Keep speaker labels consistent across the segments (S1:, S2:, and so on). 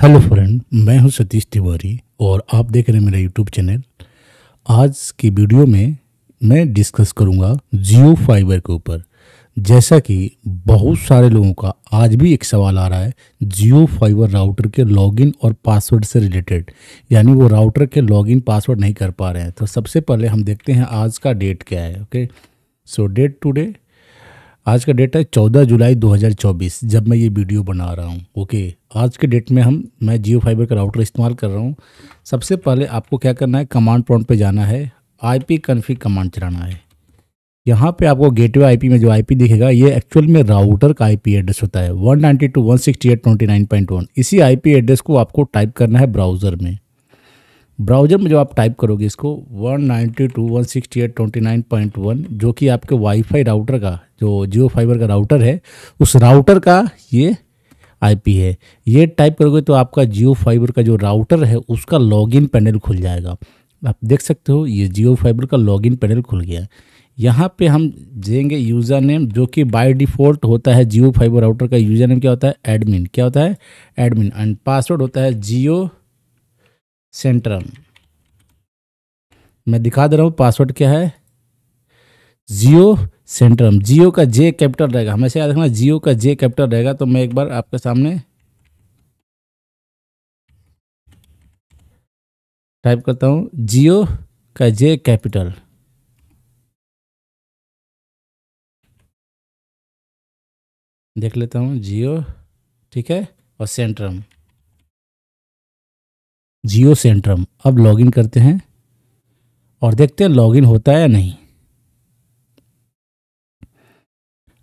S1: Hello friend, मैं हूं सतीश तिवारी और आप देख रहे हैं मेरा यूट्यूब चैनल। आज की वीडियो में मैं डिस्कस करूंगा जियो फाइबर के ऊपर। जैसा कि बहुत सारे लोगों का आज भी एक सवाल आ रहा है जियो फाइबर राउटर के लॉगिन और पासवर्ड से रिलेटेड, यानी वो राउटर के लॉगिन पासवर्ड नहीं कर पा रहे हैं। तो सबसे पहले हम देखते हैं आज का डेट क्या है। ओके, सो डेट टुडे, आज का डेट है 14 जुलाई 2024 जब मैं ये वीडियो बना रहा हूँ। ओके, आज के डेट में मैं जियो फाइबर का राउटर इस्तेमाल कर रहा हूँ। सबसे पहले आपको क्या करना है, कमांड प्रॉम्प्ट पे जाना है, आईपी कॉन्फ़िग कमांड चलाना है। यहाँ पे आपको गेटवे आईपी में जो आईपी दिखेगा ये एक्चुअल में राउटर का आईपी एड्रेस होता है 192.168.29.1। इसी आईपी एड्रेस को आपको टाइप करना है ब्राउज़र में। ब्राउज़र में जो आप टाइप करोगे इसको 192.168.29.1, जो कि आपके वाईफाई राउटर का, जो जियो फाइबर का राउटर है, उस राउटर का ये आईपी है। ये टाइप करोगे तो आपका जियो फाइबर का जो राउटर है उसका लॉगिन पैनल खुल जाएगा। आप देख सकते हो ये जियो फाइबर का लॉगिन पैनल खुल गया। यहाँ पे हम देंगे यूज़र नेम, जो कि बाय डिफ़ॉल्ट होता है जियो फाइबर राउटर का यूज़र नेम क्या होता है, एडमिन। क्या होता है, एडमिन। एंड पासवर्ड होता है जियो सेंट्रम। मैं दिखा दे रहा हूँ पासवर्ड क्या है, जियो सेंट्रम। जियो का जे कैपिटल रहेगा, हमेशा याद रखना जियो का जे कैपिटल रहेगा। तो मैं एक बार आपके सामने टाइप करता हूँ, जियो का जे कैपिटल। देख लेता हूँ जियो, ठीक है, और सेंट्रम, जियो सेंट्रम। अब लॉगिन करते हैं और देखते हैं लॉगिन होता है या नहीं।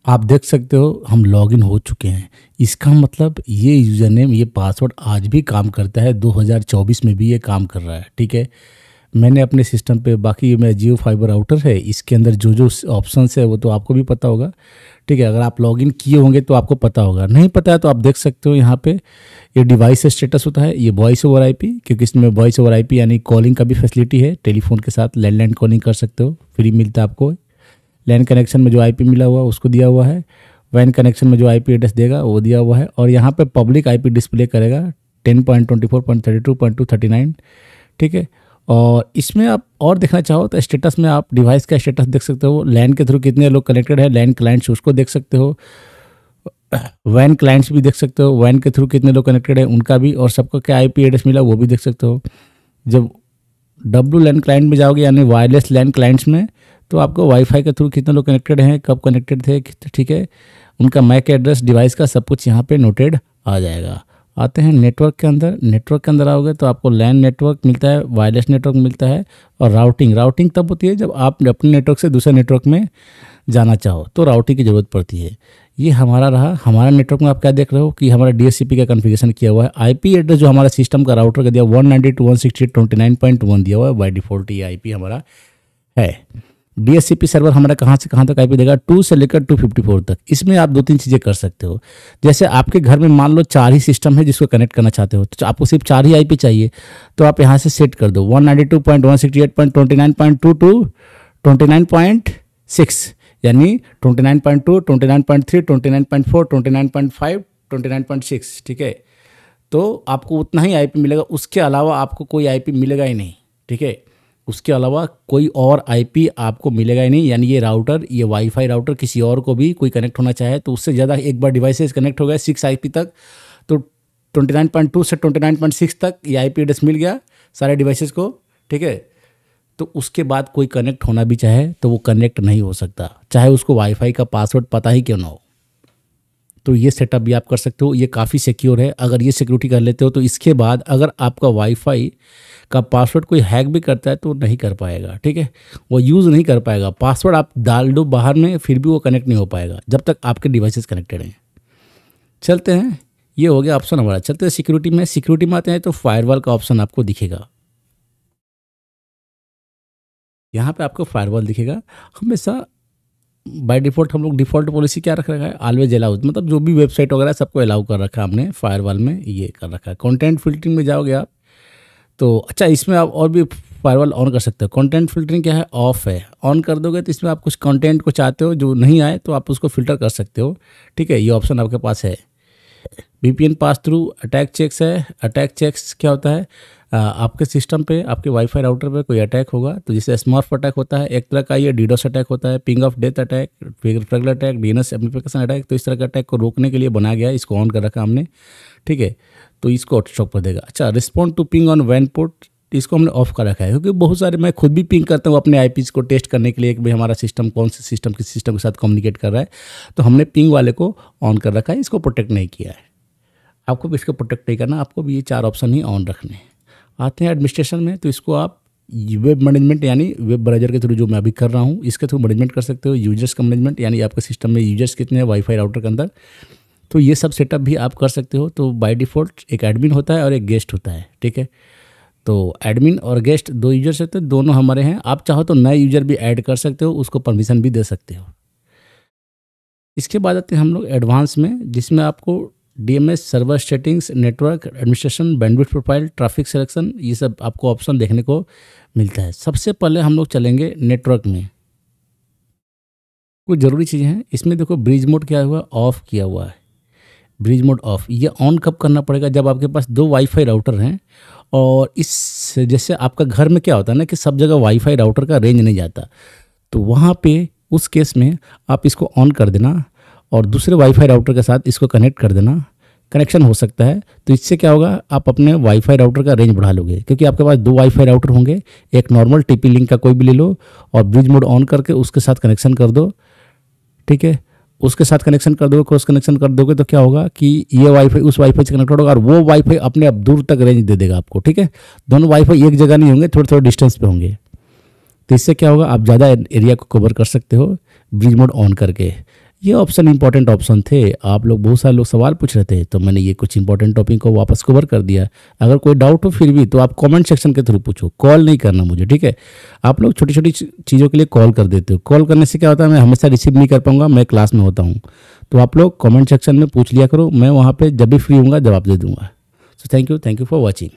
S1: आप देख सकते हो हम लॉगिन हो चुके हैं। इसका मतलब ये यूज़र नेम, ये पासवर्ड आज भी काम करता है, 2024 में भी ये काम कर रहा है। ठीक है, मैंने अपने सिस्टम पे, बाकी मेरा जियो फाइबर राउटर है, इसके अंदर जो जो ऑप्शंस है वो तो आपको भी पता होगा। ठीक है, अगर आप लॉगिन किए होंगे तो आपको पता होगा, नहीं पता है तो आप देख सकते हो यहाँ पे ये डिवाइस स्टेटस होता है, ये वॉइस ओवर आईपी, क्योंकि इसमें वॉइस ओवर आईपी यानी कॉलिंग का भी फैसिलिटी है। टेलीफोन के साथ लैंडलाइन कॉलिंग कर सकते हो, फ्री मिलता है आपको। लैन कनेक्शन में जो आईपी मिला हुआ है उसको दिया हुआ है, वैन कनेक्शन में जो आईपी एड्रेस देगा वो दिया हुआ है, और यहाँ पे पब्लिक आईपी डिस्प्ले करेगा 10.24.32.239। ठीक है, और इसमें आप और देखना चाहो तो स्टेटस में आप डिवाइस का स्टेटस देख सकते हो, लैन के थ्रू कितने लोग कनेक्टेड है, लैन क्लाइंट्स उसको देख सकते हो, वैन क्लाइंट्स भी देख सकते हो, वैन के थ्रू कितने लोग कनेक्टेड है उनका भी, और सबको क्या आईपी एड्रेस मिला वो भी देख सकते हो। जब डब्ल्यू लैन क्लाइंट में जाओगे यानी वायरलेस लैन क्लाइंट्स में, तो आपको वाईफाई के थ्रू कितने लोग कनेक्टेड हैं, कब कनेक्टेड थे, ठीक है, उनका मैक एड्रेस, डिवाइस का सब कुछ यहाँ पे नोटेड आ जाएगा। आते हैं नेटवर्क के अंदर। नेटवर्क के अंदर आओगे तो आपको लैन नेटवर्क मिलता है, वायरलेस नेटवर्क मिलता है, और राउटिंग तब होती है जब आप अपने नेटवर्क से दूसरे नेटवर्क में जाना चाहो तो राउटिंग की ज़रूरत पड़ती है। ये हमारा रहा। हमारा नेटवर्क में आप क्या देख रहे हो कि हमारा डीएचसीपी का कॉन्फ़िगरेशन किया हुआ है। आईपी एड्रेस जो हमारा सिस्टम का राउटर का दिया 192.168.29.1 दिया हुआ है, बाय डिफ़ॉल्ट ये आईपी हमारा है। डीएचसीपी सर्वर हमारा कहाँ से कहाँ तक आईपी देगा, 2 से लेकर 254 तक। इसमें आप 2-3 चीज़ें कर सकते हो। जैसे आपके घर में मान लो 4 ही सिस्टम है जिसको कनेक्ट करना चाहते हो, तो आपको सिर्फ 4 ही आईपी चाहिए, तो आप यहाँ से सेट कर दो 192.168.29.2 29.6, यानी 29.2, 29.3, 29.4, 29.5, 29.6। ठीक है, तो आपको उतना ही आईपी मिलेगा, उसके अलावा आपको कोई आईपी मिलेगा ही नहीं। ठीक है, उसके अलावा कोई और आईपी आपको मिलेगा ही नहीं। यानी ये राउटर, ये वाईफाई राउटर किसी और को भी कोई कनेक्ट होना चाहे तो उससे ज़्यादा, एक बार डिवाइसेस कनेक्ट हो गए 6 आईपी तक, तो 29.2 से 29.6 तक ये आईपी एड्रेस मिल गया सारे डिवाइसेस को। ठीक है, तो उसके बाद कोई कनेक्ट होना भी चाहे तो वो कनेक्ट नहीं हो सकता, चाहे उसको वाईफाई का पासवर्ड पता ही क्यों ना हो। तो ये सेटअप भी आप कर सकते हो, ये काफ़ी सिक्योर है। अगर ये सिक्योरिटी कर लेते हो तो इसके बाद अगर आपका वाईफाई का पासवर्ड कोई हैक भी करता है तो नहीं कर पाएगा। ठीक है, वो यूज़ नहीं कर पाएगा। पासवर्ड आप डाल दो बाहर में फिर भी वो कनेक्ट नहीं हो पाएगा जब तक आपके डिवाइसेस कनेक्टेड हैं। चलते हैं, ये हो गया ऑप्शन हमारा। चलते हैं सिक्योरिटी में। सिक्योरिटी में आते हैं तो फायरवॉल का ऑप्शन आपको दिखेगा। यहाँ पे आपको फायरवॉल दिखेगा। हमेशा बाय डिफ़ॉल्ट हम लोग डिफ़ॉल्ट पॉलिसी क्या रख रखा है, ऑलवेज अलाउ, मतलब जो भी वेबसाइट वगैरह सबको अलाउ कर रखा है हमने फायरवॉल में, ये कर रखा है। कंटेंट फिल्टरिंग में जाओगे आप तो अच्छा, इसमें आप और भी फायरवॉल ऑन कर सकते हो। कंटेंट फिल्टरिंग क्या है, ऑफ है। ऑन कर दोगे तो इसमें आप कुछ कंटेंट को चाहते हो जो नहीं आए तो आप उसको फिल्टर कर सकते हो। ठीक है, ये ऑप्शन आपके पास है। VPN pass through attack checks है। अटैक चेक्स क्या होता है, आपके सिस्टम पे, आपके वाईफाई राउटर पे कोई अटैक होगा तो जैसे स्मॉर्फ अटैक होता है, एक तरह का ये डीडोस अटैक होता है, ping of death attack, regular attack, DNS amplification attack. तो इस तरह का अटैक को रोकने के लिए बनाया गया है, इसको ऑन कर रखा हमने, ठीक है। तो इसको ऑटो स्टॉप कर देगा। अच्छा, रिस्पॉन्ड टू पिंग ऑन वैन पोर्ट, इसको हमने ऑफ कर रखा है क्योंकि बहुत सारे, मैं खुद भी पिंग करता हूँ अपने आईपीज को टेस्ट करने के लिए कि भाई हमारा सिस्टम कौन से सिस्टम किस सिस्टम के साथ कम्युनिकेट कर रहा है। तो हमने पिंग वाले को ऑन कर रखा है, इसको प्रोटेक्ट नहीं किया है। आपको भी इसको प्रोटेक्ट नहीं करना, आपको भी ये 4 ऑप्शन ही ऑन रखने हैं। आते हैं एडमिनिस्ट्रेशन में, तो इसको आप वेब मैनेजमेंट यानी वेब ब्राउज़र के थ्रू जो मैं अभी कर रहा हूँ इसके थ्रू मैनेजमेंट कर सकते हो। यूजर्स का मैनेजमेंट यानी आपके सिस्टम में यूजर्स कितने हैं वाईफाई राउटर के अंदर, तो ये सब सेटअप भी आप कर सकते हो। तो बाय डिफ़ॉल्ट एक एडमिन होता है और एक गेस्ट होता है, ठीक है। तो एडमिन और गेस्ट 2 यूजर्स होते हैं, दोनों हमारे हैं। आप चाहो तो नए यूजर भी ऐड कर सकते हो, उसको परमिशन भी दे सकते हो। इसके बाद आते हैं हम लोग एडवांस में, जिसमें आपको DMS, server settings, network administration, bandwidth profile, traffic selection, ये सब आपको ऑप्शन देखने को मिलता है। सबसे पहले हम लोग चलेंगे नेटवर्क में। कुछ ज़रूरी चीज़ें हैं इसमें, देखो ब्रिज मोड क्या हुआ, ऑफ किया हुआ है। ब्रिज मोड ऑफ, ये ऑन कब करना पड़ेगा, जब आपके पास 2 वाईफाई राउटर हैं और इस जैसे आपका घर में क्या होता है ना कि सब जगह वाईफाई राउटर का रेंज नहीं जाता, तो वहाँ पे उस केस में आप इसको ऑन कर देना और दूसरे वाईफाई राउटर के साथ इसको कनेक्ट कर देना। कनेक्शन हो सकता है, तो इससे क्या होगा, आप अपने वाईफाई राउटर का रेंज बढ़ा लोगे क्योंकि आपके पास 2 वाईफाई राउटर होंगे। एक नॉर्मल TP लिंक का कोई भी ले लो और ब्रिज मोड ऑन करके उसके साथ कनेक्शन कर दो, ठीक है। उसके साथ कनेक्शन कर दोगे, क्रॉस कनेक्शन कर दोगे तो क्या होगा कि ये वाईफाई उस वाईफाई से कनेक्ट होगा और वो वाईफाई अपने आप दूर तक रेंज दे देगा आपको, ठीक है। दोनों वाईफाई एक जगह नहीं होंगे, थोड़े थोड़े डिस्टेंस पे होंगे। तो इससे क्या होगा, आप ज़्यादा एरिया को कवर कर सकते हो ब्रिज मोड ऑन करके। ये ऑप्शन इंपॉर्टेंट ऑप्शन थे। आप लोग बहुत सारे लोग सवाल पूछ रहे थे, तो मैंने ये कुछ इंपॉर्टेंट टॉपिक को वापस कवर कर दिया। अगर कोई डाउट हो फिर भी तो आप कमेंट सेक्शन के थ्रू पूछो, कॉल नहीं करना मुझे, ठीक है। आप लोग छोटी छोटी चीज़ों के लिए कॉल कर देते हो, कॉल करने से क्या होता है मैं हमेशा रिसीव नहीं कर पाऊंगा, मैं क्लास में होता हूँ। तो आप लोग कमेंट सेक्शन में पूछ लिया करो, मैं वहाँ पर जब भी फ्री हूँगा जवाब दे दूँगा। So thank you for watching.